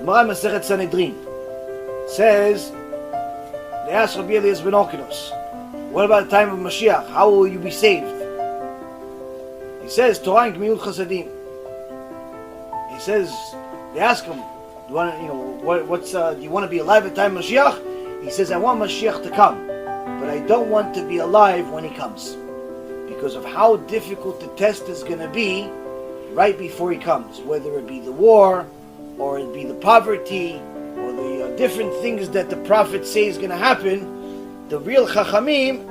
Gemara Masechet Sanhedrin says, they asked Rabbi Elias ben Orkinos, what about the time of Mashiach? How will you be saved? He says, Torah and Gemilut Chasadim. He says, they ask him, do you want to, do you want to be alive at the time of Mashiach? He says, I want Mashiach to come, but I don't want to be alive when he comes, because of how difficult the test is going to be right before he comes, whether it be the war, or it be the poverty, or the different things that the prophet say is going to happen. The real Chachamim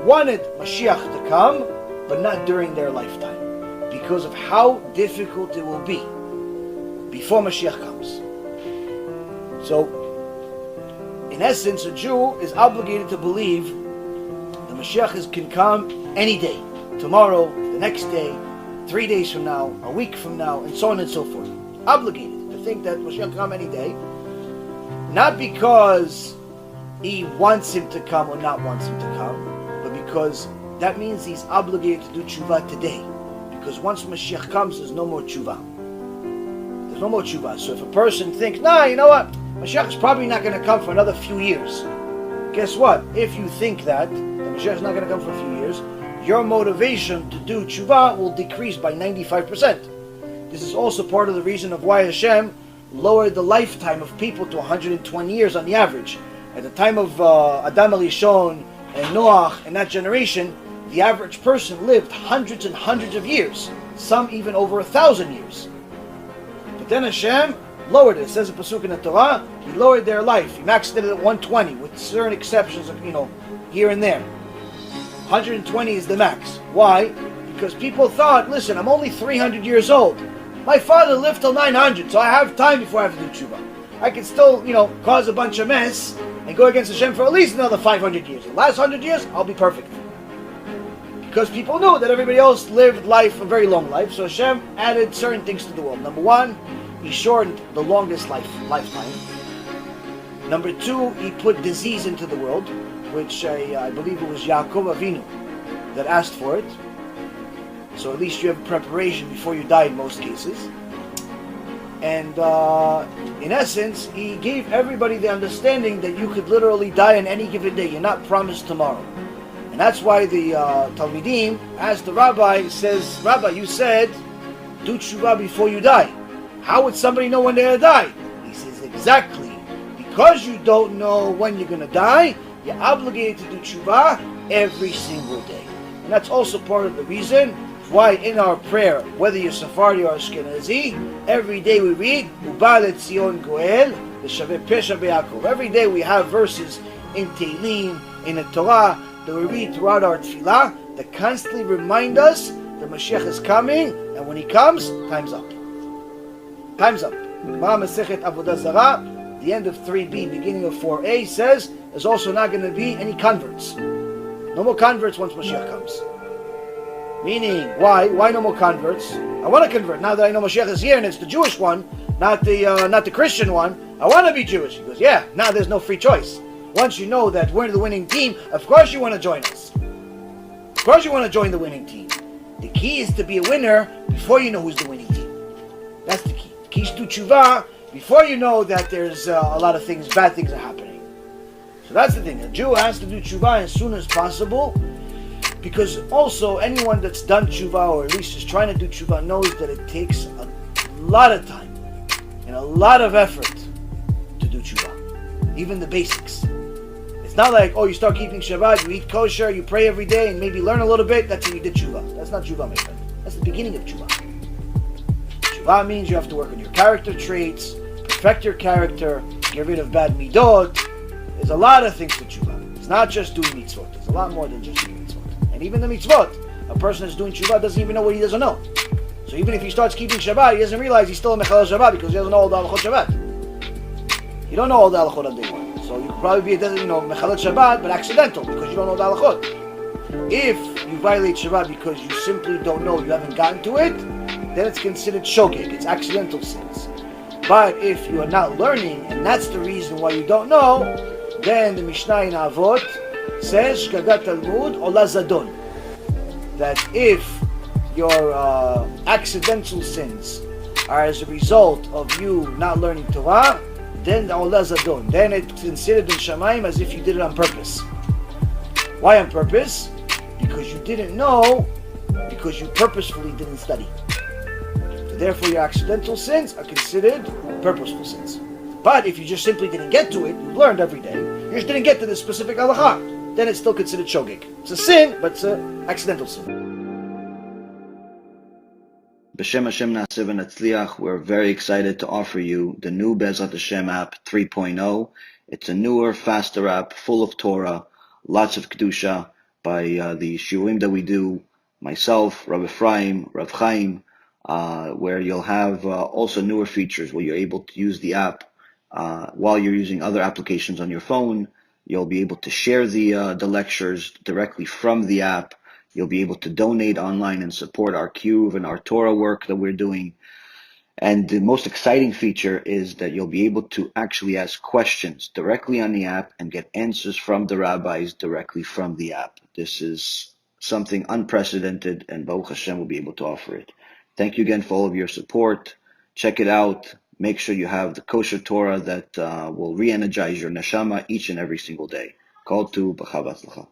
wanted Mashiach to come, but not during their lifetime, because of how difficult it will be before Mashiach comes. So, in essence, a Jew is obligated to believe the Mashiach can come any day, tomorrow, the next day, 3 days from now, a week from now, and so on and so forth. Obligated to think that Mashiach can come any day, not because he wants him to come or not wants him to come, but because that means he's obligated to do tshuva today. Because once Mashiach comes, there's no more tshuva. There's no more tshuva. So if a person thinks, nah, you know what, Mashiach is probably not going to come for another few years. Guess what? If you think that Mashiach is not going to come for a few years, your motivation to do tshuva will decrease by 95%. This is also part of the reason of why HaShem lowered the lifetime of people to 120 years on the average. At the time of Adam Arishon and Noach and that generation, the average person lived hundreds and hundreds of years, some even over 1,000 years. But then Hashem lowered it. It says in Pasuk in the Torah, He lowered their life. He maxed it at 120, with certain exceptions of, here and there. 120 is the max. Why? Because people thought, listen, I'm only 300 years old. My father lived till 900, so I have time before I have to do tshuva. I can still, cause a bunch of mess and go against Hashem for at least another 500 years. The last 100 years, I'll be perfect. Because people knew that everybody else lived life, a very long life, so Hashem added certain things to the world. Number one, He shortened the longest lifetime. Number two, He put disease into the world, which I believe it was Yaakov Avinu that asked for it. So at least you have preparation before you die in most cases. And in essence, He gave everybody the understanding that you could literally die on any given day. You're not promised tomorrow. And that's why the Talmidim asked the rabbi, says, Rabbi, you said, do tshuva before you die. How would somebody know when they're going to die? He says, exactly. Because you don't know when you're going to die, you're obligated to do tshuva every single day. And that's also part of the reason why in our prayer, whether you're Sephardi or Ashkenazi, every day we read, Uba leTzion Goel, V'shaveh Pesha Be'Yakov. Every day we have verses in Tehillim, in the Torah, that we read throughout our tefillah, that constantly remind us that Mashiach is coming, and when He comes, time's up. Time's up. Gemara Masechet Avodah Zarah, the end of 3b, beginning of 4a, says there's also not going to be any converts. No more converts once Mashiach comes. Meaning, why? Why no more converts? I want to convert. Now that I know Mashiach is here and it's the Jewish one, not the Christian one, I want to be Jewish. He goes, yeah, now there's no free choice. Once you know that we're the winning team, of course you want to join us. Of course you want to join the winning team. The key is to be a winner before you know who's the winning team. That's the key. The key is to tshuva before you know that there's a lot of things, bad things are happening. So that's the thing. A Jew has to do tshuva as soon as possible, because also anyone that's done tshuva, or at least is trying to do tshuva, knows that it takes a lot of time and a lot of effort to do tshuva. Even the basics. It's not like, you start keeping Shabbat, you eat kosher, you pray every day, and maybe learn a little bit, that's how you did tshuva. That's not tshuva, my friend. That's the beginning of tshuva. Tshuva means you have to work on your character traits, perfect your character, get rid of bad midot. There's a lot of things to tshuva. It's not just doing mitzvot. There's a lot more than just doing mitzvot. And even the mitzvot, a person that's doing tshuva doesn't even know what he doesn't know. So even if he starts keeping Shabbat, he doesn't realize he's still a mechalel Shabbat because he doesn't know all the halachot Shabbat. You don't know all the halachot on day one. So you could probably be mechalel Shabbat, but accidental because you don't know the halachot. If you violate Shabbat because you simply don't know, you haven't gotten to it, then it's considered shogeg. It's accidental sins. But if you are not learning, and that's the reason why you don't know, then the Mishnah in Avot says, Shgagat Talmud Ola Zadon, that if your accidental sins are as a result of you not learning Torah, then then it's considered in Shamayim as if you did it on purpose. Why on purpose? Because you didn't know, because you purposefully didn't study. So therefore your accidental sins are considered purposeful sins. But if you just simply didn't get to it, you learned every day, you just didn't get to the specific halakha, then it's still considered shogeg. It's a sin, but it's an accidental sin. B'Shem Hashem Na'aseh v'Natzliach, we're very excited to offer you the new BeEzrat Hashem app 3.0. It's a newer, faster app, full of Torah, lots of Kedusha by the shiurim that we do, myself, Rav Ephraim, Rav Chaim, where you'll have also newer features where you're able to use the app while you're using other applications on your phone. You'll be able to share the lectures directly from the app. You'll be able to donate online and support our Kiruv and our Torah work that we're doing. And the most exciting feature is that you'll be able to actually ask questions directly on the app and get answers from the rabbis directly from the app. This is something unprecedented, and Baruch Hashem will be able to offer it. Thank you again for all of your support. Check it out. Make sure you have the kosher Torah that will re-energize your neshama each and every single day. Call to B'chav Atzlacha.